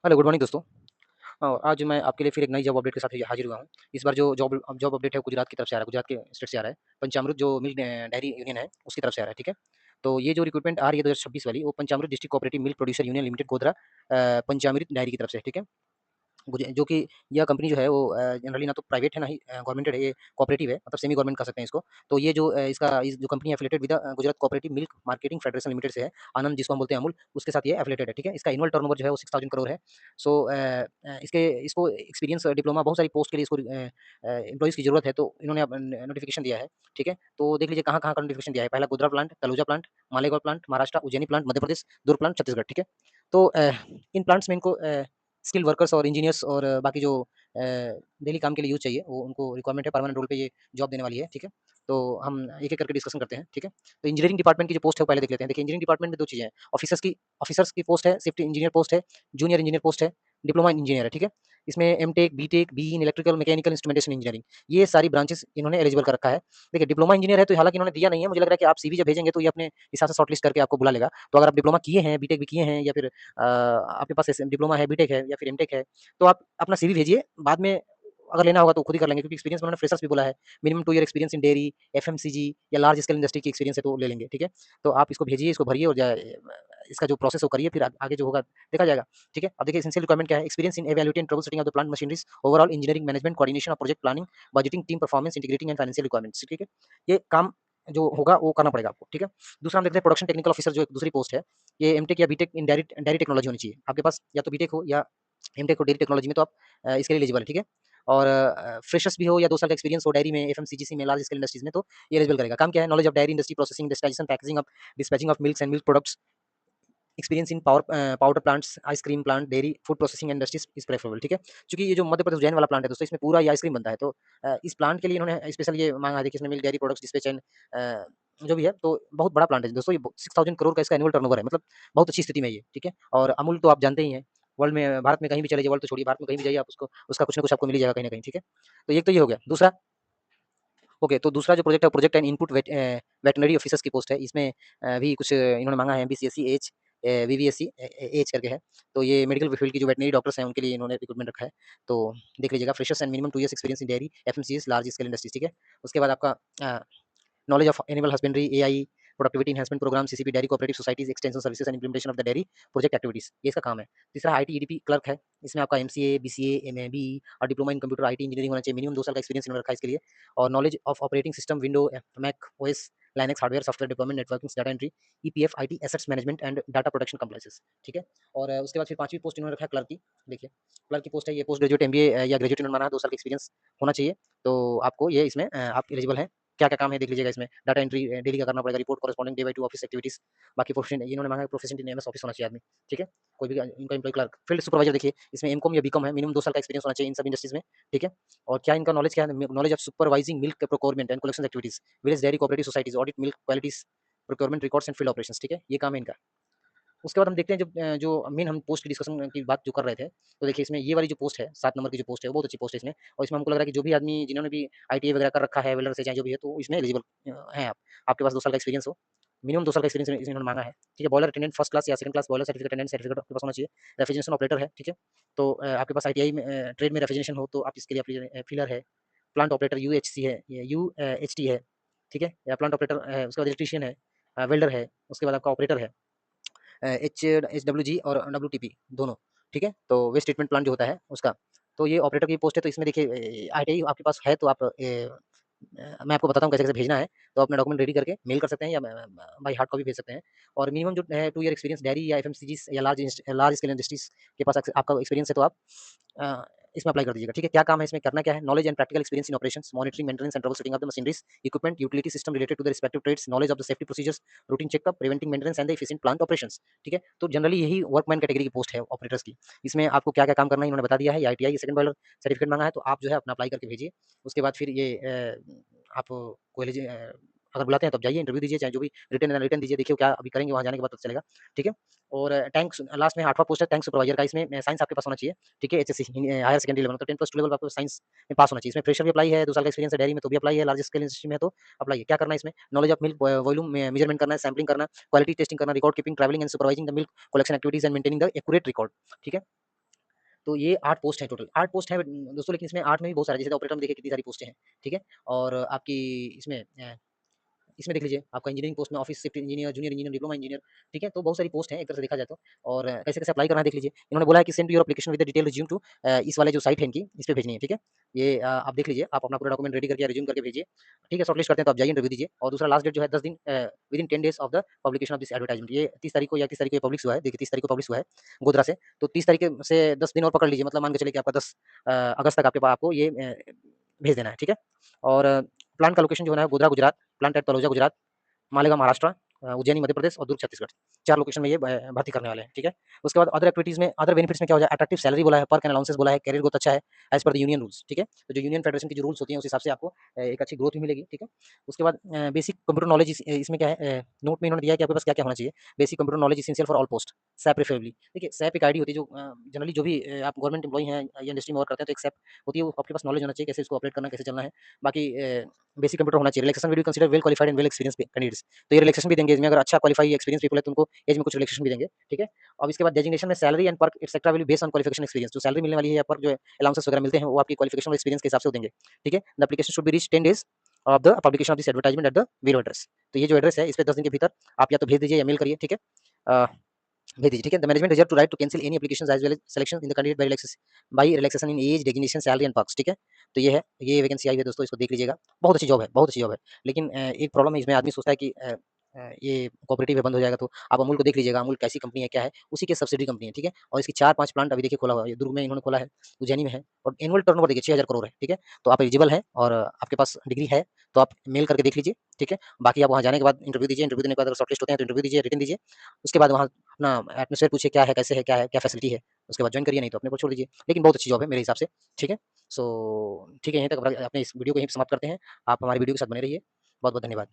Hello, good morning दोस्तों। आज मैं आपके लिए फिर एक नई जॉब अपडेट के साथ हाज़िर हुआ हूँ। इस बार जो जॉब अपडेट है वो गुजरात की तरफ से आ रहा है, गुजरात के स्टेट से आ रहा है। पंचामृत जो मिल्क डेयरी यूनियन है, उसकी तरफ से आ रहा है, ठीक है? तो ये जो रिक्रूटमेंट आ रही है 2026 वाली, वो Panchamrut district cooperative milk producer union limited Godhra Panchamrut dairy की तरफ से है, ठीक है? जो कि यह कंपनी जो है वो जनरली ना तो प्राइवेट है ना ही गवर्नमेंटेड है, ये कोऑपरेटिव है, मतलब सेमी गवर्नमेंट कह सकते हैं इसको। तो ये जो इस जो company affiliated with Gujarat cooperative milk marketing federation limited से है, आनंद जिसको हम बोलते हैं अमूल, उसके साथ ये एफिलिएटेड है, ठीक है? इसका एनुअल टर्नओवर जो है वो 6000 करोड़ है। सो इसको एक्सपीरियंस डिप्लोमा बहुत सारी पोस्ट के लिए इसको एम्प्लॉइज़ की ज़रूरत है, तो इन्होंने अब नोटिफिकेशन दिया है, ठीक है? तो देख लीजिए कहाँ-कहाँ का नोटिफिकेशन दिया है। पहला Godhra plant, Taloja plant, Malegaon plant, Maharashtra, Ujjaini plant, Madhya Pradesh, Durg plant, Chhattisgarh, ठीक है? तो इन प्लांट्स में इनको स्किल्ड वर्कर्स और इंजीनियर्स और बाकी जो डेली काम के लिए यूज़ चाहिए, वो उनको रिक्वायरमेंट है, परमानेंट रोल पे ये जॉब देने वाली है, ठीक है? तो हम एक-एक करके डिस्कशन करते हैं, ठीक है? तो इंजीनियरिंग डिपार्टमेंट की जो पोस्ट है, वो पहले देख लेते हैं। देखिए, इंजीनियरिंग डिपार्टमेंट में 2 चीज़ें हैं, ऑफिसर्स की पोस्ट है, शिफ्ट इंजीनियर पोस्ट है, जूनियर इंजीनियर पोस्ट है, डिप्लोमा इंजीनियर है, ठीक है? इसमें MTech, BTech, BE in electrical, mechanical, instrumentation engineering, ये सारी ब्रांचेस इन्होंने एलिजिबल कर रखा है। देखिए, डिप्लोमा इंजीनियर है, तो हालाँकि इन्होंने दिया नहीं है, मुझे लग रहा है कि आप सीवी जब भेजेंगे, तो ये अपने हिसाब से शॉर्टलिस्ट करके आपको बुला लेगा। तो अगर आप डिप्लोमा किए हैं, बीटेक भी किए हैं या फिर आपके पास ऐसे डिप्लोमा है, बीटेक है या फिर एमटेक है, तो आप अपना सीवी भेजिए, बाद में अगर लेना होगा तो खुद ही कर लेंगे क्योंकि एक्सपीरियंस में उन्होंने फ्रेशर्स भी बोला है। Minimum 2 year experience in dairy, FMCG या लार्ज स्केल इंडस्ट्री की एक्सपीरियंस है तो ले लेंगे, ठीक है? तो आप इसको भेजिए, इसको भरिए और इसका जो प्रोसेस है वो करिए, फिर आगे जो होगा देखा जाएगा, ठीक है? अब देखिए एसेंशियल रिक्वायरमेंट क्या है? Experience in evaluating and trouble shooting of the plant machineries, overall engineering management, coordination of project planning, budgeting, team performance, integrating and financial requirements, ठीक है? ये काम जो होगा वो करना पड़ेगा आपको, ठीक है? दूसरा हम देखते हैं प्रोडक्शन टेक्निकल ऑफिसर जो एक दूसरी पोस्ट है, ये एमटेक या बीटेक इन डेयरी टेक्नोलॉजी होनी चाहिए। आपके पास या तो बीटेक हो या एमटेक हो डेयरी टेक्नोलॉजी में तो आप इसके लिए एलिजिबल है, ठीक है? और फ्रेशर्स भी हो या 2 साल का एक्सपीरियंस हो डेयरी में, एफएमसीजीसी में, लार्ज स्केल इंडस्ट्रीज में तो ये एलिजिबल करेगा। काम क्या है? Knowledge of dairy industry processing, industrialization, packaging of dispatching of milks and milk products, experience in powder plants, ice cream plant, dairy, food processing industries is preferable, ठीक है? चूँकि ये जो मध्य प्रदेश उज्जैन वाला प्लांट है दोस्तों, इसमें पूरा ये आइसक्रीम बनता है, तो इस प्लांट के लिए इन्होंने स्पेशल ये माँगा है, देखिए इसमें milk dairy products dispatch and जो भी है, तो बहुत बड़ा प्लांट है दोस्तों, ये 6000 करोड़ का इसका एनुअल टर्नओवर है, मतलब बहुत अच्छी स्थिति में है ये, ठीक है? और अमूल तो आप जानते ही हैं, वर्ल्ड में भारत में कहीं भी चले जाइए, वर्ल्ड तो छोड़िए, भारत में कहीं भी जाइए आप उसको उसका कुछ ना कुछ आपको मिल ही जाएगा कहीं न कहीं, ठीक है? तो एक तो ये हो गया। दूसरा ओके, तो दूसरा जो प्रोजेक्ट है, project and input veterinary officers की पोस्ट है। इसमें भी कुछ इन्होंने माँगा है एमबीसीएससी एज वीवीएससी एज करके है। तो ये मेडिकल फील्ड की जो वेटरनरी डॉक्टर्स हैं, उनके लिए इन्होंने रिक्रूटमेंट रखा है। तो देख लीजिएगा freshers and minimum 2 years experience in dairy, FMCGs, large scale industries, ठीक है? उसके बाद आपका uh knowledge of animal husbandry, AI, productivity enhancement program, CCP, dairy cooperative societies, extension services and implementation of the dairy project activities, ये इसका काम है। तीसरा आईटी ईडीपी क्लर्क है। इसमें आपका एमसीए, बीसीए, एमए, बीई और diploma in computer IT engineering होना चाहिए। मिनिमम 2 साल का एक्सपीरियंस इन्होंने रखा है इसके लिए। और knowledge of operating system, window, Mac OS, Linux hardware, software development, networking, data entry, EPF, IT assets management and data protection compliances, ठीक है? और उसके बाद फिर पांचवी पोस्ट इन्होंने रखा है क्लर्क की। देखिए क्लर्क की पोस्ट है, ये पोस्ट ग्रेजुएट एमबीए या ग्रेजुएट इन्होंने माना है, 2 साल का एक्सपीरियंस होना चाहिए। तो आपको ये इसमें आप एलिजिबल हैं। क्या-क्या काम है देख लीजिएगा इसमें। डाटा एंट्री डेली का करना पड़ेगा, report corresponding day by two office activities. बाकी प्रोफिशिएंट इन्होंने माँगा है प्रोफिशिएंट इन एमएस ऑफिस होना चाहिए आदमी, ठीक है? कोई भी इनका एम्प्लॉयी क्लर्क। फील्ड सुपरवाइज़र देखिए, इसमें एमकॉम या बीकॉम है, मिनिमम 2 साल का एक्सपीरियंस होना चाहिए इन सब इंडस्ट्रीज़ में, ठीक है? और क्या इनका नॉलेज क्या है? Knowledge of supervising milk procurement and collection activities, various dairy cooperative societies, audit milk qualities, procurement records and field operations, ठीक है? ये काम है इनका। उसके बाद हम देखते हैं जो मेन हम पोस्ट की डिस्कशन की बात जो कर रहे थे, तो देखिए इसमें ये वाली जो पोस्ट है, 7 नंबर की जो पोस्ट है, वो बहुत अच्छी पोस्ट है इसमें और इसमें हमको लग रहा है कि जो भी आदमी जिन्होंने भी आईटीआई वगैरह कर रखा है, वेल्डर से चाहे जो भी है, तो इसमें एलिजिबल हैं आप। आपके पास 2 साल का एक्सपीरियंस हो, मिनिमम 2 साल का एक्सपीरियंस इसमें इन्होंने माँगा है, ठीक है? बॉयलर अटेंडेंट फर्स्ट क्लास या second class boiler certificate attendant certificate आपके पास होना चाहिए। रेफ्रिजरेशन ऑपरेटर है, ठीक है? तो आपके पास आईटीआई में ट्रेड में रेफ्रिजरेशन हो तो आप इसके लिए फिलर है, प्लांट ऑपरेटर यूएचसी है, यूएचटी है, ठीक है? या प्लांट ऑपरेटर है, उसके बाद इलेक्ट्रीशियन है, वेल्डर है, उसके बाद आपका ऑपरेटर है। एचडब्ल्यूजी और डब्ल्यूटीपी दोनों, ठीक है? तो वेस्ट ट्रीटमेंट प्लांट जो होता है उसका। तो ये ऑपरेटर की पोस्ट है तो इसमें देखिए आईटीआई आपके पास है तो आप मैं आपको बताता हूँ कैसे-कैसे भेजना है। तो अपना डॉक्यूमेंट रेडी करके मेल कर सकते हैं या बाय हार्ड कॉपी भेज सकते हैं। और मिनिमम जो है 2 ईयर एक्सपीरियंस डेयरी या एफएमसीजीज़ या लार्ज स्केल इंडस्ट्रीज़ के पास आपका एक्सपीरियंस है तो आप अ, इसमें अप्लाई कर दीजिएगा, ठीक है? क्या काम है इसमें करना क्या है? Knowledge and practical experience in operations, monitoring, maintenance and trouble shooting of the machineries, equipment, utility system related to the respective trades, knowledge of the safety procedures, routine checkup, preventing maintenance and the efficient plant operations, ठीक है? तो generally यही workman category की post है operators की। इसमें आपको क्या-क्या काम करना है इन्होंने बता दिया है। ये आईटीआई सेकंड बॉयलर सर्टिफिकेट माँगा है तो आप जो है अपना अप्लाई करके भेजिए। उसके बाद फिर ये आपको अगर बुलाते हैं तो आप जाइए इंटरव्यू दीजिए, चाहे जो भी रिटन है रिटन दीजिए, देखिए वो क्या अभी करेंगे वहाँ जाने के बाद पता चलेगा, ठीक है? और लास्ट में 8वाँ पोस्ट है टैंक सुपरवाइज़र का, इसमें साइंस आपके पास होना चाहिए, ठीक है? एचएससी हायर सेकेंडरी लेवल मतलब 10+2 लेवल आपको साइंस में पास होना चाहिए। इसमें फ्रेशर भी अप्लाई है, 2 साल का एक्सपीरियंस है डेयरी में तो भी अप्लाई है, लार्ज स्केल इंडस्ट्री में है तो अप्लाई है। क्या करना है इसमें? Knowledge of milk volume measurement करना है, सैंपलिंग करना, क्वालिटी टेस्टिंग करना, record keeping, travelling and supervising the milk collection activities and maintaining the accurate record, ठीक है? तो ये 8 पोस्ट हैं टोटल, 8 पोस्ट हैं दोस्तों, लेकिन इसमें 8 में भी बहुत सारे, जैसे ऑपरेटर में देखिए कितनी सारी पोस्टें हैं, ठीक है? और आपकी इसमें इसमें देख लीजिए आपका इंजीनियरिंग पोस्ट में office shift engineer, junior engineer, diploma engineer, ठीक है? तो बहुत सारी पोस्ट हैं एक तरह से देखा जाए तो। और कैसे-कैसे अप्लाई करना है देख लीजिए। इन्होंने बोला है कि send your application with the detailed resume to इस वाले जो साइट है इनकी, इस पे भेजनी है, ठीक है? ये आप देख लीजिए, आप अपना पूरा डॉक्यूमेंट रेडी करके रिज्यूम करके भेजिए, ठीक है? शॉर्टलिस्ट करते हैं तो आप जाइए इंटरव्यू दीजिए, और दूसरा लास्ट डेट जो है 10 दिन within 10 days of the publication of this advertisement, ये 30 तारीख को या 31 तारीख को ये पब्लिश हुआ है। देखिए 30 तारीख को पब्लिश हुआ है गोधरा से, तो 30 तारीख के से 10 दिन और पकड़ लीजिए, मतलब मान के चलिए कि आपका 10 अगस्त तक आपको ये भेज देना है, ठीक है? और प्लांट का लोकेशन जो है ना गोधरा गुजरात, प्लांट एट तलोजा गुजरात, मालेगाँव महाराष्ट्र, उज्जैनी मध्य प्रदेश और दुर्ग छत्तीसगढ़, 4 लोकेशन में ये भर्ती करने वाले हैं, ठीक है? उसके बाद अदर एक्टिविटीज़ में, अदर बेनिफिट्स में क्या हो जाए, अट्रैक्टिव सैलरी बोला है, पर्क एंड अलाउंसेस बोला है, करियर ग्रोथ अच्छा है, as per the union rules, ठीक है? तो जो यूनियन फेडरेशन की जो रूल्स होती हैं उस हिसाब से आपको एक अच्छी ग्रोथ भी मिलेगी, ठीक है? उसके बाद बेसिक कंप्यूटर नॉलेज इसमें क्या है, नोट में इन्होंने दिया है कि आपके पास क्या-क्या होना चाहिए। Basic computer knowledge essential for all post, SAP preferably. देखिए सैप एक आईडी होती है जो जनरली जो भी आप गवर्नमेंट एम्प्लॉयी हैं या इंडस्ट्री में वर्क करते हैं तो एक सैप होती है, वो आपके पास नॉलेज होना चाहिए, कैसे इसको ऑपरेट करना है, कैसे चलना है। बाकी बेसिक कंप्यूटर होना चाहिए। Relaxation will be considered well qualified and well experienced candidates, तो ये रिलैक्सेशन भी देंगे इसमें, अगर अच्छा क्वालिफाई एक्सपीरियंस पीपल है तो उनको एज में कुछ रिलैक्सेशन भी देंगे, ठीक है? अब इसके बाद डेजिग्नेशन में salary and perk etcetera will be based on qualification experience, जो सैलरी मिलने वाली है या पर्क जो है अलाउंसेस वगैरह मिलते हैं वो आपकी क्वालिफिकेशन और एक्सपीरियंस के हिसाब से वो देंगे, ठीक है? The application should be reach 10 days of the publication of this advertisement at the below address. तो ये जो एड्रेस है इस पे 10 दिन के भीतर आप या तो भेज दीजिए या मेल करिए, ठीक है? अ, भेज दीजिए, ठीक है? The management reserve to right to cancel any applications as well as selection in the candidate by relaxation in age, designation, salary and perks, ठीक है? तो ये है, ये वैकेंसी आई है दोस्तों, इसको देख लीजिएगा। बहुत अच्छी जॉब है, बहुत अच्छी जॉब है। लेकिन एक प्रॉब्लम है इसमें, आदमी सोचता है कि ये कोऑपरेटिव है बंद हो जाएगा, तो आप अमूल को देख लीजिएगा, अमूल कैसी कंपनी है, क्या है? उसी की सब्सिडी कंपनी है, ठीक है? और इसकी 4-5 प्लांट अभी देखिए खोला हुआ है, ये दुर्ग में इन्होंने खोला है, उज्जैनी में है, और एनुअल टर्नओवर देखिए 6000 करोड़ है, ठीक है? तो आप एलिजिबल हैं और आपके पास डिग्री है, तो आप मेल करके देख लीजिए, ठीक है? बाकी आप वहाँ जाने के बाद इंटरव्यू दीजिए, इंटरव्यू देने के बाद अगर शॉर्टलिस्ट होते हैं तो इंटरव्यू दीजिए, रिटन दीजिए। उसके बाद वहाँ अपना एटमॉस्फेयर पूछिए क्या है, कैसे है, क्या है, क्या फैसिलिटी है, उसके बाद जॉइन करिए, नहीं तो अपने ऊपर छोड़ दीजिए। लेकिन बहुत अच्छी जॉब है मेरे हिसाब से, ठीक है? सो ठीक है, यहीं तक अपने इस वीडियो को यहीं पे समाप्त करते हैं। आप हमारी वीडियो के साथ बने रहिए। बहुत-बहुत धन्यवाद।